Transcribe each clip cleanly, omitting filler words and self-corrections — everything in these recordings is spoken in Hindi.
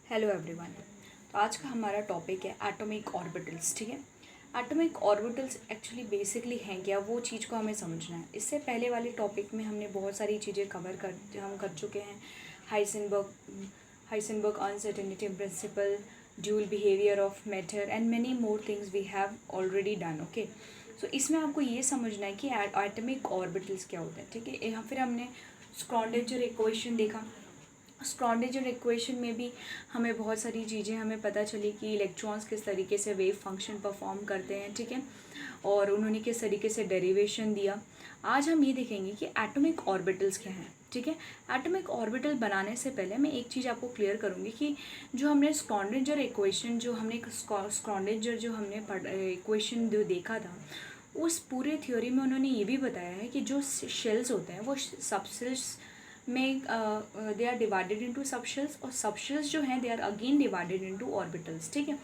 Hello everyone. तो आज का हमारा टॉपिक है एटॉमिक ऑर्बिटल्स। ठीक है, एटॉमिक ऑर्बिटल्स एक्चुअली बेसिकली हैं क्या, वो चीज़ को हमें समझना है। इससे पहले वाले टॉपिक में हमने बहुत सारी चीज़ें हम कर चुके हैं। Heisenberg uncertainty principle, dual behaviour of matter and many more things we have already done. Okay, so इसमें आपको ये समझना है कि एटॉमिक ऑर्बिटल्स क्या होते हैं। ठीक है, फिर हमने स्क्रॉडिंजर इक्वेशन देखा। स्क्रॉडिंजर इक्वेशन में भी हमें बहुत सारी चीज़ें हमें पता चली कि इलेक्ट्रॉन्स किस तरीके से वेव फंक्शन परफॉर्म करते हैं। ठीक है, और उन्होंने किस तरीके से डेरिवेशन दिया। आज हम ये देखेंगे कि एटॉमिक ऑर्बिटल्स क्या हैं। ठीक है, एटॉमिक ऑर्बिटल बनाने से पहले मैं एक चीज़ आपको क्लियर करूँगी कि जो हमने स्क्रॉडिंजर इक्वेशन जो हमने इक्वेशन जो देखा था, उस पूरे थ्योरी में उन्होंने ये भी बताया है कि जो शेल्स होते हैं वो सबसेल्स में they are divided into subshells, और सबशेल्स जो हैं they are again divided into orbitals. ठीक है,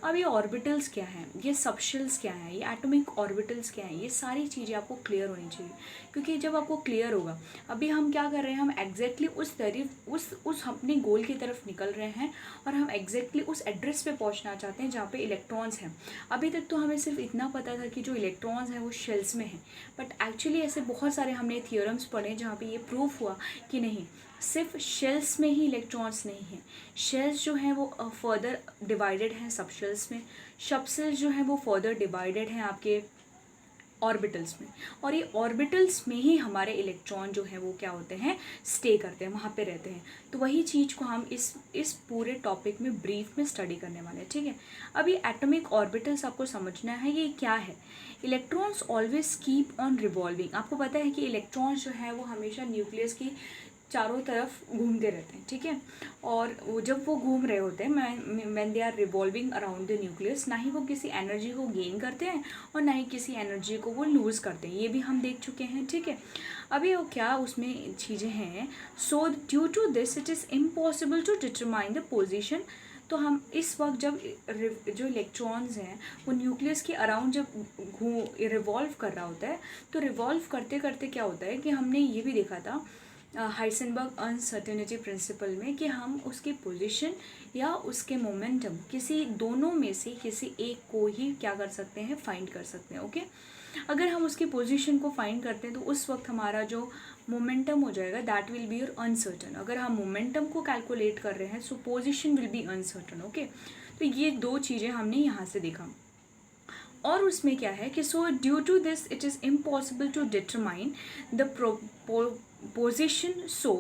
अब ये ऑर्बिटल्स क्या हैं, ये सबशेल्स क्या हैं, ये एटॉमिक ऑर्बिटल्स क्या हैं, ये सारी चीज़ें आपको क्लियर होनी चाहिए। क्योंकि जब आपको क्लियर होगा, अभी हम क्या कर रहे हैं, हम एग्जैक्टली उस अपने गोल की तरफ निकल रहे हैं और हम एग्जैक्टली उस एड्रेस पे पहुंचना चाहते हैं जहाँ पे इलेक्ट्रॉन्स हैं। अभी तक तो हमें सिर्फ इतना पता था कि जो इलेक्ट्रॉन्स हैं वो शेल्स में हैं, बट एक्चुअली ऐसे बहुत सारे हमने थियोरम्स पढ़े जहाँ पे ये प्रूफ हुआ कि नहीं, सिर्फ शेल्स में ही इलेक्ट्रॉन्स नहीं हैं। शेल्स जो हैं वो फर्दर डिवाइडेड हैं सबशेल्स में, सबशेल्स जो हैं वो फर्दर डिवाइडेड हैं आपके ऑर्बिटल्स में, और ये ऑर्बिटल्स में ही हमारे इलेक्ट्रॉन जो हैं वो क्या होते हैं, स्टे करते हैं, वहाँ पे रहते हैं। तो वही चीज़ को हम इस पूरे टॉपिक में ब्रीफ में स्टडी करने वाले हैं। ठीक है, अभी एटॉमिक ऑर्बिटल्स आपको समझना है ये क्या है। Electrons always keep on revolving. आपको पता है कि इलेक्ट्रॉन्स जो है वो हमेशा न्यूक्लियस की चारों तरफ घूमते रहते हैं। ठीक है, और वो जब वो घूम रहे होते हैं, when they are revolving around the nucleus, ना ही वो किसी एनर्जी को गेन करते हैं और ना ही किसी एनर्जी को वो लूज़ करते हैं। ये भी हम देख चुके हैं। ठीक है, अभी वो क्या उसमें चीज़ें हैं। So due to this it is impossible to determine the position. तो हम इस वक्त जब जो इलेक्ट्रॉन्स हैं वो न्यूक्लियस के अराउंड जब रिवॉल्व कर रहा होता है, तो रिवॉल्व करते करते क्या होता है कि हमने ये भी देखा था हाइसेनबर्ग अनसर्टेनिटी प्रिंसिपल में कि हम उसकी पोजीशन या उसके मोमेंटम किसी दोनों में से किसी एक को ही क्या कर सकते हैं, फाइंड कर सकते हैं। ओके, अगर हम उसकी पोजीशन को फाइंड करते हैं तो उस वक्त हमारा जो मोमेंटम हो जाएगा that will be your uncertain. अगर हम मोमेंटम को कैलकुलेट कर रहे हैं सो position will be uncertain. Okay, तो ये दो चीज़ें हमने यहाँ से देखा। और उसमें क्या है कि so due to this it is impossible to determine the position, so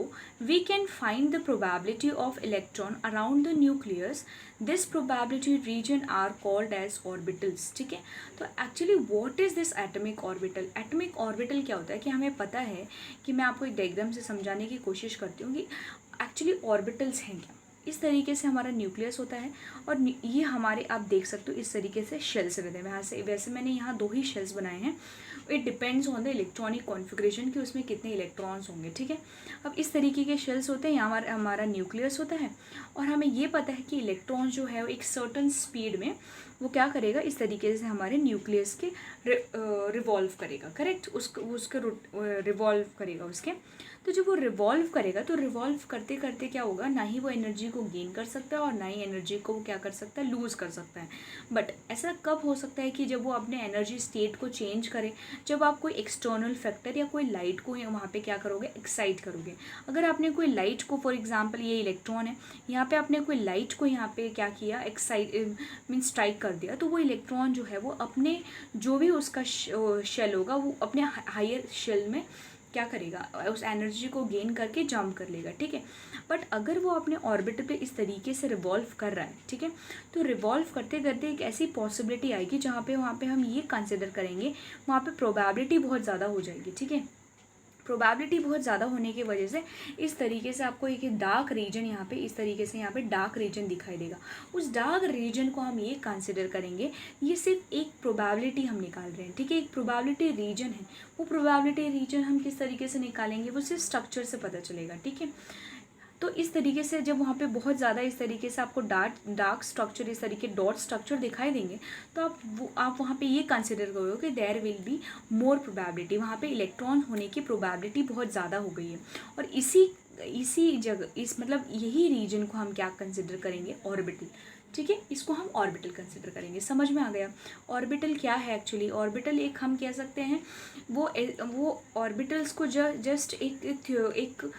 we can find the probability of electron around the nucleus. This probability region are called as orbitals. ठीक है, तो actually what is this atomic orbital. Atomic orbital क्या होता है कि हमें पता है कि मैं आपको एक डायग्राम से समझाने की कोशिश करती हूँ कि एक्चुअली ऑर्बिटल्स हैं क्या। इस तरीके से हमारा न्यूक्लियस होता है और ये हमारे आप देख सकते हो इस तरीके से शेल्स रहते हैं। वैसे मैंने यहाँ दो ही शेल्स बनाए हैं। It depends on the electronic configuration कि उसमें कितने इलेक्ट्रॉन्स होंगे। ठीक है, अब इस तरीके के शेल्स होते हैं, यहाँ हमारा न्यूक्लियस होता है और हमें ये पता है कि इलेक्ट्रॉन जो है वो एक सर्टन स्पीड में वो क्या करेगा, इस तरीके से हमारे न्यूक्लियस के रिवॉल्व करेगा। करेक्ट, उसके रिवॉल्व करेगा उसके। तो जब वो रिवॉल्व करेगा तो रिवॉल्व करते करते क्या होगा, ना ही वो एनर्जी को गेन कर सकता है और ना ही एनर्जी को वो क्या कर सकता है, लूज़ कर सकता है। बट ऐसा कब हो सकता है कि जब वो अपने एनर्जी स्टेट को चेंज करे, जब आप कोई एक्सटर्नल फैक्टर या कोई लाइट को वहाँ पे क्या करोगे, एक्साइट करोगे। अगर आपने कोई लाइट को, फॉर एग्जांपल ये इलेक्ट्रॉन है, यहाँ पे आपने कोई लाइट को यहाँ पे क्या किया, एक्साइट मीन्स स्ट्राइक कर दिया, तो वो इलेक्ट्रॉन जो है वो अपने जो भी उसका शेल होगा वो अपने हायर शेल में क्या करेगा, उस एनर्जी को गेन करके जंप कर लेगा। ठीक है, बट अगर वो अपने ऑर्बिट पे इस तरीके से रिवॉल्व कर रहा है, ठीक है, तो रिवॉल्व करते करते एक ऐसी पॉसिबिलिटी आएगी जहाँ पे वहाँ पे हम ये कंसिडर करेंगे, वहाँ पे प्रोबेबिलिटी बहुत ज़्यादा हो जाएगी। ठीक है, प्रोबेबिलिटी बहुत ज़्यादा होने की वजह से इस तरीके से आपको एक डार्क रीजन यहाँ पे इस तरीके से यहाँ पे डार्क रीजन दिखाई देगा। उस डार्क रीजन को हम ये कंसिडर करेंगे, ये सिर्फ एक प्रोबेबिलिटी हम निकाल रहे हैं। ठीक है, एक प्रोबेबिलिटी रीजन है। वो प्रोबेबिलिटी रीजन हम किस तरीके से निकालेंगे, वो सिर्फ स्ट्रक्चर से पता चलेगा। ठीक है, तो इस तरीके से जब वहाँ पे बहुत ज़्यादा इस तरीके से आपको डार्क स्ट्रक्चर, इस तरीके डॉट स्ट्रक्चर दिखाई देंगे, तो आप वहाँ पे ये कंसिडर करोगे कि there will be more probability, वहाँ पे इलेक्ट्रॉन होने की प्रोबेबिलिटी बहुत ज़्यादा हो गई है। और इसी इसी जगह इस मतलब यही रीजन को हम क्या कंसिडर करेंगे, ऑर्बिटल। ठीक है, इसको हम ऑर्बिटल कंसिडर करेंगे। समझ में आ गया ऑर्बिटल क्या है एक्चुअली? ऑर्बिटल एक हम कह सकते हैं वो ऑर्बिटल्स को जस्ट एक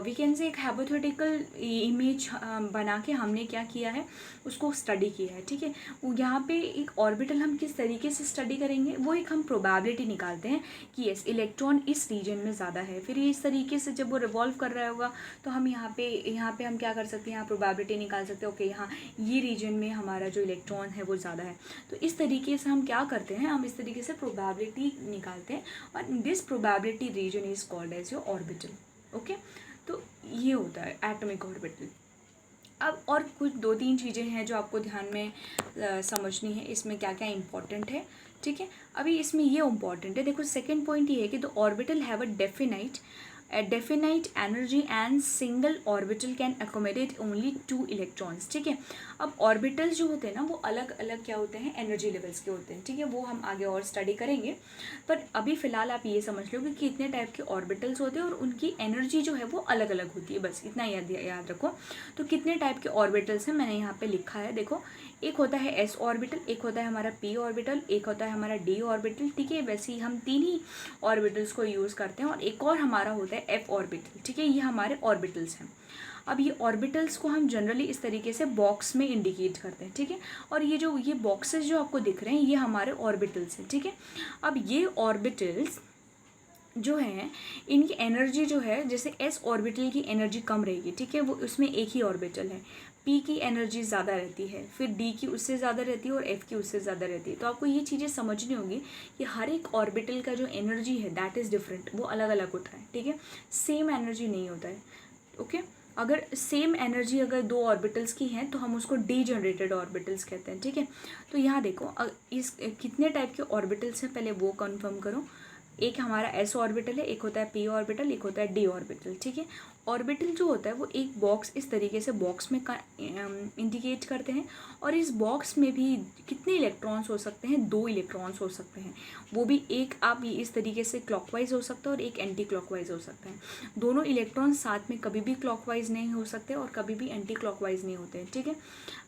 वी कैन से एक हाइपोथेटिकल इमेज बना के हमने क्या किया है, उसको स्टडी किया है। ठीक है, यहाँ पे एक ऑर्बिटल हम किस तरीके से स्टडी करेंगे, वो एक हम प्रोबेबिलिटी निकालते हैं कि यस इलेक्ट्रॉन इस रीजन में ज़्यादा है। फिर इस तरीके से जब वो रिवॉल्व कर रहा होगा तो हम यहाँ पे हम क्या कर सकते हैं, यहाँ प्रोबेबिलिटी निकाल सकते हैं। ओके, यहाँ ये रीजन में हमारा जो इलेक्ट्रॉन है वो ज़्यादा है। तो इस तरीके से हम क्या करते हैं, हम इस तरीके से प्रोबेबिलिटी निकालते हैं और this probability region is called as your orbital. Okay, तो ये होता है एटॉमिक ऑर्बिटल। अब और कुछ 2-3 चीज़ें हैं जो आपको ध्यान में समझनी है, इसमें क्या क्या इंपॉर्टेंट है। ठीक है, अभी इसमें ये इम्पॉर्टेंट है, देखो सेकंड पॉइंट ये है कि the orbital have a definite energy and single orbital can accommodate only 2 electrons. ठीक है, अब ऑर्बिटल्स जो होते हैं ना वो अलग अलग क्या होते हैं, एनर्जी लेवल्स के होते हैं। ठीक है, वो हम आगे और स्टडी करेंगे, पर अभी फ़िलहाल आप ये समझ लो कि कितने टाइप के ऑर्बिटल्स होते हैं और उनकी एनर्जी जो है वो अलग अलग होती है, बस इतना याद रखो। तो कितने टाइप के ऑर्बिटल्स हैं मैंने यहाँ पे लिखा है, देखो एक होता है एस ऑर्बिटल, एक होता है हमारा पी ऑर्बिटल, एक होता है हमारा डी ऑर्बिटल। ठीक है, वैसे ही हम 3 ही ऑर्बिटल्स को यूज़ करते हैं और एक और हमारा होता है एफ ऑर्बिटल। ठीक है, ये हमारे ऑर्बिटल्स हैं। अब ये ऑर्बिटल्स को हम जनरली इस तरीके से बॉक्स में इंडिकेट करते हैं। ठीक है, और ये बॉक्सेस जो आपको दिख रहे हैं ये हमारे ऑर्बिटल्स हैं। ठीक है, अब ये ऑर्बिटल्स जो हैं इनकी एनर्जी जो है, जैसे एस ऑर्बिटल की एनर्जी कम रहेगी। ठीक है, वो उसमें एक ही ऑर्बिटल है, पी की एनर्जी ज़्यादा रहती है, फिर डी की उससे ज़्यादा रहती है और एफ की उससे ज़्यादा रहती है। तो आपको ये चीज़ें समझनी होगी कि हर एक ऑर्बिटल का जो एनर्जी है दैट इज़ डिफरेंट, वो अलग अलग होता है। ठीक है, सेम एनर्जी नहीं होता है। ओके, अगर सेम एनर्जी अगर 2 ऑर्बिटल्स की हैं तो हम उसको डीजनरेटेड ऑर्बिटल्स कहते हैं। ठीक है, तो यहाँ देखो इस कितने टाइप के ऑर्बिटल्स हैं पहले वो कंफर्म करो। एक हमारा एस ऑर्बिटल है, एक होता है पी ऑर्बिटल, एक होता है डी ऑर्बिटल। ठीक है, ऑर्बिटल जो होता है वो एक बॉक्स इस तरीके से बॉक्स में इंडिकेट करते हैं और इस बॉक्स में भी कितने इलेक्ट्रॉन्स हो सकते हैं, 2 इलेक्ट्रॉन्स हो सकते हैं। वो भी एक आप इस तरीके से क्लॉकवाइज हो सकता है और एक एंटी क्लॉकवाइज हो सकता है। दोनों इलेक्ट्रॉन साथ में कभी भी क्लॉकवाइज नहीं हो सकते और कभी भी एंटी क्लॉकवाइज नहीं होते हैं। ठीक है,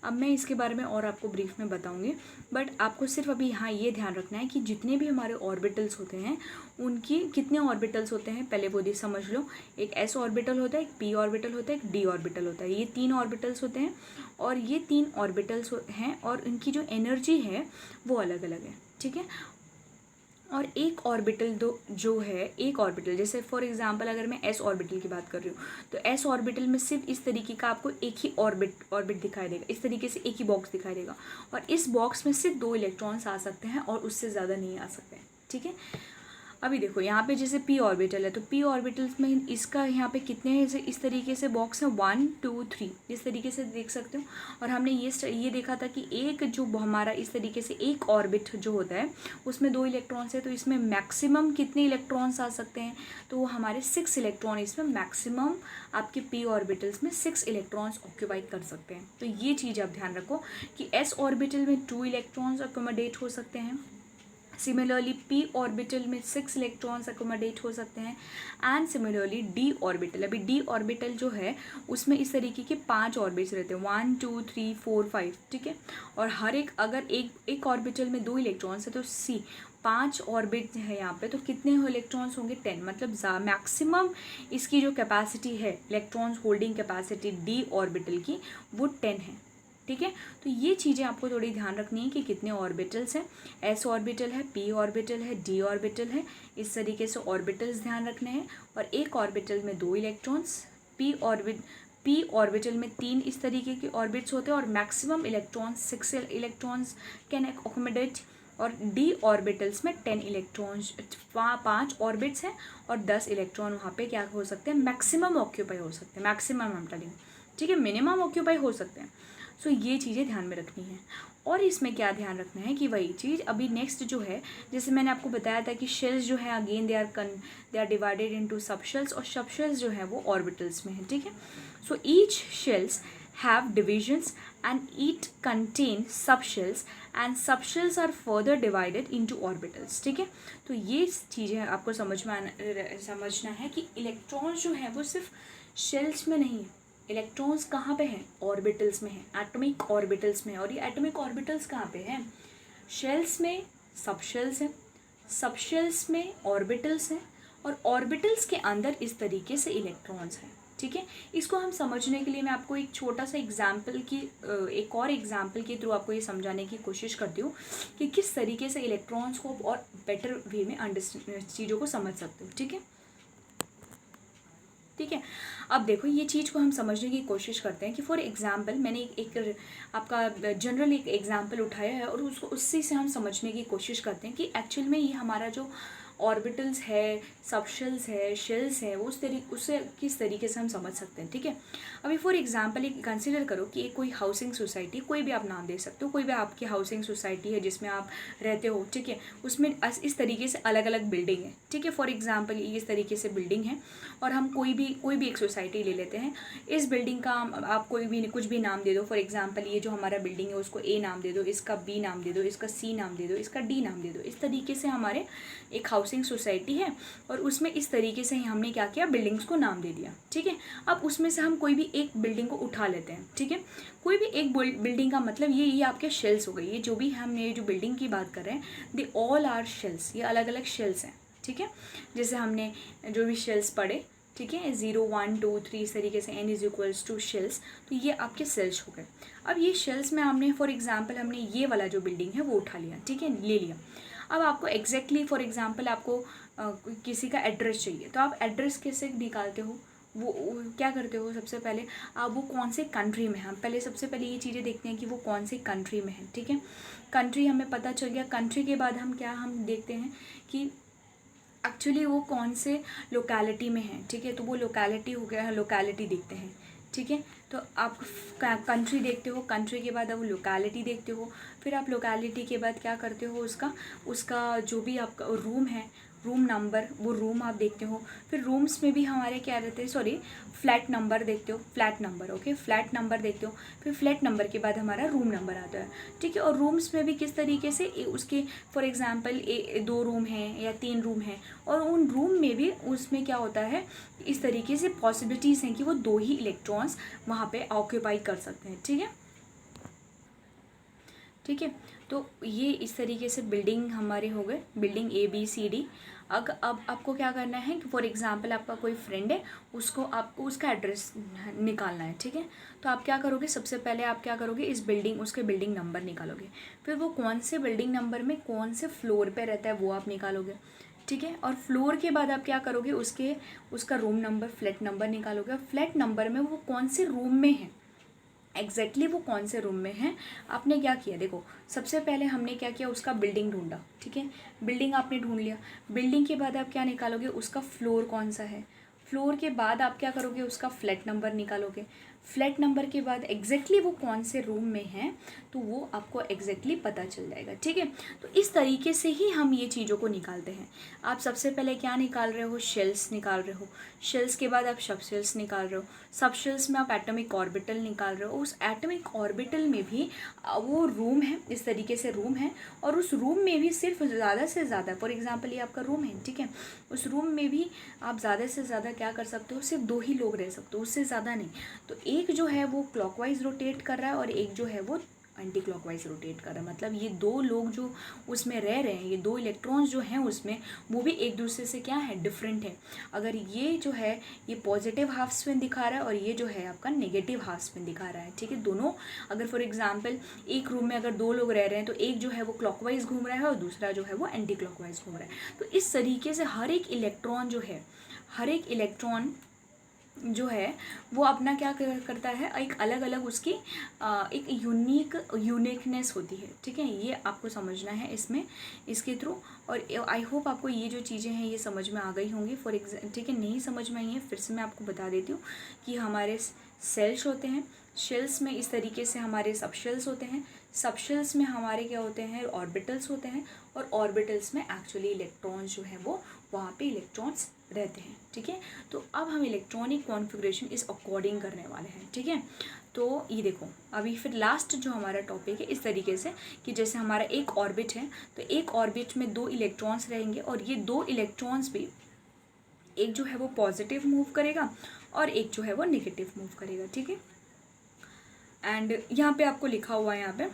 अब मैं इसके बारे में और आपको ब्रीफ में बताऊँगी, बट आपको सिर्फ अभी यहाँ ये ध्यान रखना है कि जितने भी हमारे ऑर्बिटल्स होते हैं उनकी कितने ऑर्बिटल्स होते हैं पहले वो भी समझ लो। एक एस ऑर्बिटल होता है, एक पी ऑर्बिटल होता है, एक डी ऑर्बिटल होता है। ये 3 ऑर्बिटल्स होते हैं और ये 3 ऑर्बिटल्स हैं और इनकी जो एनर्जी है वो अलग अलग है। ठीक है, और एक ऑर्बिटल जो है एक ऑर्बिटल, जैसे फॉर एग्जांपल अगर मैं एस ऑर्बिटल की बात कर रही हूँ तो एस ऑर्बिटल में सिर्फ इस तरीके का आपको एक ही ऑर्बिट दिखाई देगा, इस तरीके से एक ही बॉक्स दिखाई देगा और इस बॉक्स में सिर्फ 2 इलेक्ट्रॉन्स आ सकते हैं और उससे ज़्यादा नहीं आ सकते हैं। ठीक है, अभी देखो यहाँ पे जैसे पी ऑर्बिटल है तो पी ऑर्बिटल्स में इसका यहाँ पे कितने इस तरीके से बॉक्स हैं, 1 2 3 इस तरीके से देख सकते हो। और हमने ये देखा था कि एक जो हमारा इस तरीके से एक ऑर्बिट जो होता है उसमें 2 इलेक्ट्रॉन्स है तो इसमें मैक्सिमम कितने इलेक्ट्रॉन्स आ सकते हैं, तो वो हमारे 6 इलेक्ट्रॉन इसमें मैक्सिमम आपके पी ऑर्बिटल्स में 6 इलेक्ट्रॉन्स ऑक्यूपाई कर सकते हैं। तो ये चीज़ आप ध्यान रखो कि एस ऑर्बिटल में 2 इलेक्ट्रॉन्स अकोमोडेट हो सकते हैं, सिमिलरली पी ऑर्बिटल में 6 इलेक्ट्रॉन्स अकोमोडेट हो सकते हैं एंड सिमिलरली डी ऑर्बिटल, अभी डी ऑर्बिटल जो है उसमें इस तरीके के 5 ऑर्बिट्स रहते हैं, 1 2 3 4 5। ठीक है, और हर एक अगर एक ऑर्बिटल में 2 इलेक्ट्रॉन्स है तो सी 5 ऑर्बिट है यहाँ पे, तो कितने इलेक्ट्रॉन्स होंगे 10, मतलब मैक्सिमम इसकी जो कैपेसिटी है electrons holding capacity D orbital की वो 10 है। ठीक है, तो ये चीज़ें आपको थोड़ी ध्यान रखनी है कि कितने ऑर्बिटल्स हैं, एस ऑर्बिटल है, पी ऑर्बिटल है, डी ऑर्बिटल है, इस तरीके से ऑर्बिटल्स ध्यान रखने हैं। और एक ऑर्बिटल में 2 इलेक्ट्रॉन्स, पी ऑर्बिटल में 3 इस तरीके के ऑर्बिट्स होते हैं और maximum electrons 6 electrons can accommodate, और डी ऑर्बिटल्स में 10 इलेक्ट्रॉन्स 5 ऑर्बिट्स हैं और 10 इलेक्ट्रॉन वहाँ पे क्या हो सकते हैं, मैक्सिमम ऑक्यूपाई हो सकते हैं, मैक्सिमम हम टेलिंग। ठीक है, मिनिमम ऑक्यूपाई हो सकते हैं। सो ये चीज़ें ध्यान में रखनी है। और इसमें क्या ध्यान रखना है कि वही चीज़ अभी नेक्स्ट जो है, जैसे मैंने आपको बताया था कि शेल्स जो है again they are divided into subshells, और सबशेल्स जो है वो ऑर्बिटल्स में है। ठीक है, so each shells have divisions and it contain subshells and subshells are further divided into orbitals। ठीक है, तो ये चीज़ें आपको समझना है कि इलेक्ट्रॉन्स जो है वो सिर्फ शेल्स में नहीं है। इलेक्ट्रॉन्स कहाँ पे हैं? ऑर्बिटल्स में है, एटॉमिक ऑर्बिटल्स में। और ये एटॉमिक ऑर्बिटल्स कहाँ पे हैं? शेल्स में सबशेल्स हैं, सबशेल्स में ऑर्बिटल्स हैं, और ऑर्बिटल्स के अंदर इस तरीके से इलेक्ट्रॉन्स हैं। ठीक है, इसको हम समझने के लिए मैं आपको एक छोटा सा एग्जाम्पल की एक और एग्जाम्पल के थ्रू आपको ये समझाने की कोशिश करती हूँ कि किस तरीके से इलेक्ट्रॉन्स को और बेटर वे में अंडरस्टैंड चीज़ों को समझ सकते हो। ठीक है, ठीक है। अब देखो, ये चीज़ को हम समझने की कोशिश करते हैं कि फॉर एग्जांपल मैंने एक आपका जनरल एक एग्जांपल उठाया है और उसको उसी से हम समझने की कोशिश करते हैं कि एक्चुअल में ये हमारा जो ऑर्बिटल्स है, सबशेल्स है, शेल्स है, वो उससे किस तरीके से हम समझ सकते हैं। ठीक है, अभी फॉर एग्जांपल एक कंसिडर करो कि एक कोई हाउसिंग सोसाइटी, कोई भी आप नाम दे सकते हो, कोई भी आपकी हाउसिंग सोसाइटी है जिसमें आप रहते हो। ठीक है, उसमें इस तरीके से अलग अलग बिल्डिंग है। ठीक है, फॉर एग्जांपल ये इस तरीके से बिल्डिंग है और हम कोई भी एक सोसाइटी ले लेते हैं। इस बिल्डिंग का आप कोई भी कुछ भी नाम दे दो। फॉर एग्जांपल ये जो हमारा बिल्डिंग है उसको ए नाम दे दो, इसका बी नाम दे दो, इसका सी नाम दे दो, इसका डी नाम दे दो। इस तरीके से हमारे एक हाउसिंग सोसाइटी है और उसमें इस तरीके से ही हमने क्या किया, बिल्डिंग्स को नाम दे दिया। ठीक है, अब उसमें से हम कोई भी एक बिल्डिंग को उठा लेते हैं। ठीक है, कोई भी एक बिल्डिंग का मतलब ये आपके शेल्स हो गई। ये जो भी हमने जो बिल्डिंग की बात कर रहे हैं, दे ऑल आर शेल्स, ये अलग अलग शेल्स हैं। ठीक है, जैसे हमने जो भी शेल्स पढ़े, ठीक है, 0 1 2 3 इस तरीके से n=2 शेल्स, तो ये आपके सेल्स हो गए। अब ये शेल्स में हमने फॉर एग्जांपल हमने ये वाला जो बिल्डिंग है वो उठा लिया। ठीक है, ले लिया। अब आपको एग्जैक्टली फॉर एग्जांपल आपको किसी का एड्रेस चाहिए, तो आप एड्रेस कैसे निकालते हो? वो क्या करते हो? सबसे पहले आप वो कौन से कंट्री में हैं, पहले सबसे पहले ये चीज़ें देखते हैं कि वो कौन से कंट्री में है। ठीक है, कंट्री हमें पता चल गया। कंट्री के बाद हम देखते हैं कि एक्चुअली वो कौन से लोकेलिटी में है। ठीक है, तो वो लोकेलिटी हो गया, लोकेलिटी देखते हैं। ठीक है, तो आप कंट्री देखते हो, कंट्री के बाद आप लोकेलिटी देखते हो, फिर आप लोकेलिटी के बाद क्या करते हो, उसका जो भी आपका रूम है, रूम नंबर, वो रूम आप देखते हो। फिर रूम्स में भी हमारे क्या रहते हैं, सॉरी, फ्लैट नंबर देखते हो, flat number, okay, flat number देखते हो। फिर फ्लैट नंबर के बाद हमारा रूम नंबर आता है। ठीक है, और रूम्स में भी किस तरीके से उसके फॉर एग्जांपल 2 रूम हैं या 3 रूम हैं, और उन रूम में भी उसमें क्या होता है, इस तरीके से पॉसिबिलिटीज़ हैं कि वो 2 ही इलेक्ट्रॉन्स वहाँ पे ऑक्यूपाई कर सकते हैं। ठीक है, ठीक है, तो ये इस तरीके से बिल्डिंग हमारे हो गए, बिल्डिंग ABCD। अब आपको क्या करना है कि फॉर एग्जांपल आपका कोई फ्रेंड है, आपको उसका एड्रेस निकालना है। ठीक है, तो आप क्या करोगे, सबसे पहले आप क्या करोगे, उसके बिल्डिंग नंबर निकालोगे। फिर वो कौन से बिल्डिंग नंबर में कौन से फ्लोर पे रहता है वो आप निकालोगे। ठीक है, और फ्लोर के बाद आप क्या करोगे, उसका रूम नंबर, फ्लैट नंबर निकालोगे। और फ्लैट नंबर में वो कौन से रूम में है, एग्जैक्टली वो कौन से रूम में है। आपने क्या किया, देखो, सबसे पहले हमने क्या किया, उसका बिल्डिंग ढूंढा। ठीक है, बिल्डिंग आपने ढूंढ लिया। बिल्डिंग के बाद आप क्या निकालोगे, उसका फ्लोर कौन सा है। फ्लोर के बाद आप क्या करोगे, उसका फ्लैट नंबर निकालोगे। फ्लैट नंबर के बाद एग्जैक्टली वो कौन से रूम में है, तो वो आपको एग्जैक्टली पता चल जाएगा। ठीक है, तो इस तरीके से ही हम ये चीज़ों को निकालते हैं। आप सबसे पहले क्या निकाल रहे हो, शेल्स निकाल रहे हो। शेल्स के बाद आप सब शेल्स निकाल रहे हो। सब शेल्स में आप एटॉमिक ऑर्बिटल निकाल रहे हो। उस एटॉमिक ऑर्बिटल में भी वो रूम है, इस तरीके से रूम है, और उस रूम में भी सिर्फ ज़्यादा से ज़्यादा, फॉर एग्जांपल ये आपका रूम है। ठीक है, उस रूम में भी आप ज़्यादा से ज़्यादा क्या कर सकते हो, सिर्फ 2 ही लोग रह सकते हो, उससे ज़्यादा नहीं। तो एक जो है वो क्लॉकवाइज रोटेट कर रहा है और एक जो है वो एंटी क्लॉकवाइज रोटेट कर रहा है। मतलब ये 2 लोग जो उसमें रह रहे हैं, ये 2 इलेक्ट्रॉन्स जो हैं उसमें, वो भी एक दूसरे से क्या है, डिफरेंट है। अगर ये जो है ये पॉजिटिव हाफ स्पिन दिखा रहा है और ये जो है आपका नेगेटिव हाफ स्पिन दिखा रहा है। ठीक है, दोनों, अगर फॉर एग्जांपल एक रूम में अगर 2 लोग रह रहे हैं, तो एक जो है वो क्लॉकवाइज घूम रहा है और दूसरा जो है वो एंटी क्लॉकवाइज घूम रहा है। तो इस तरीके से हर एक इलेक्ट्रॉन जो है वो अपना क्या करता है, एक अलग अलग उसकी एक यूनिकनेस होती है। ठीक है, ये आपको समझना है इसके थ्रू। और आई होप आपको ये जो चीज़ें हैं ये समझ में आ गई होंगी। फॉर एग्जाम्पल, ठीक है, नहीं समझ में आई है फिर से मैं आपको बता देती हूँ कि हमारे सेल्स होते हैं, शेल्स में इस तरीके से हमारे सबशेल्स होते हैं, सबशेल्स में हमारे क्या होते हैं, ऑर्बिटल्स होते हैं, और ऑर्बिटल्स में एक्चुअली इलेक्ट्रॉन्स जो है वो वहाँ पे इलेक्ट्रॉन्स रहते हैं। ठीक है, तो अब हम इलेक्ट्रॉनिक कॉन्फ़िगरेशन इस अकॉर्डिंग करने वाले हैं। ठीक है, तो ये देखो, अभी फिर लास्ट जो हमारा टॉपिक है इस तरीके से कि जैसे हमारा एक ऑर्बिट है, तो एक ऑर्बिट में 2 इलेक्ट्रॉन्स रहेंगे और ये 2 इलेक्ट्रॉन्स भी, एक जो है वो पॉजिटिव मूव करेगा और एक जो है वो नेगेटिव मूव करेगा, ठीक है। एंड यहाँ पे आपको लिखा हुआ है यहाँ पे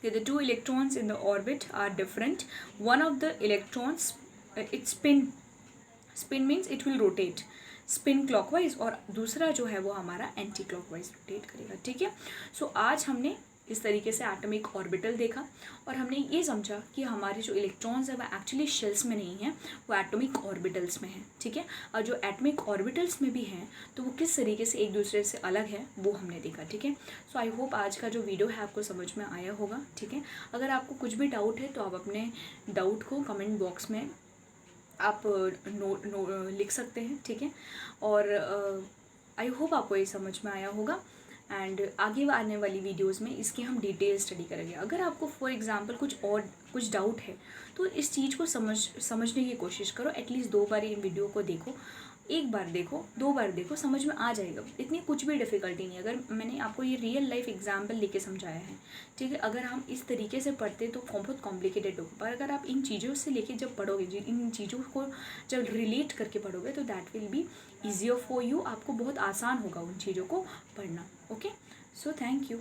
कि the 2 electrons in the orbit are different, one of the electrons it spin means it will rotate spin clockwise, और दूसरा जो है वो हमारा एंटी क्लॉकवाइज रोटेट करेगा, ठीक है। सो आज हमने इस तरीके से एटॉमिक ऑर्बिटल देखा और हमने ये समझा कि हमारे जो इलेक्ट्रॉन्स है वो एक्चुअली शेल्स में नहीं है, वो एटॉमिक ऑर्बिटल्स में है, ठीक है। और जो एटॉमिक ऑर्बिटल्स में भी हैं तो वो किस तरीके से एक दूसरे से अलग है वो हमने देखा, ठीक है। सो आई होप आज का जो वीडियो है आपको समझ में आया होगा, ठीक है। अगर आपको कुछ भी डाउट है तो आप अपने डाउट को कमेंट बॉक्स में आप लिख सकते हैं, ठीक है। और आई होप आपको ये समझ में आया होगा। एंड आगे आने वाली वीडियोस में इसकी हम डिटेल स्टडी करेंगे। अगर आपको फॉर एग्जांपल कुछ डाउट है तो इस चीज़ को समझने की कोशिश करो। एटलीस्ट 2 बार इन वीडियो को देखो, 1 बार देखो, 2 बार देखो, समझ में आ जाएगा। इतनी कुछ भी डिफ़िकल्टी नहीं है। अगर मैंने आपको ये रियल लाइफ एग्जाम्पल लेके समझाया है, ठीक है। अगर हम इस तरीके से पढ़ते तो बहुत कॉम्प्लिकेटेड होगा, पर अगर आप इन चीज़ों से लेके जब पढ़ोगे, इन चीज़ों को जब रिलेट करके पढ़ोगे तो that will be easier for you. आपको बहुत आसान होगा उन चीज़ों को पढ़ना। Okay, so thank you.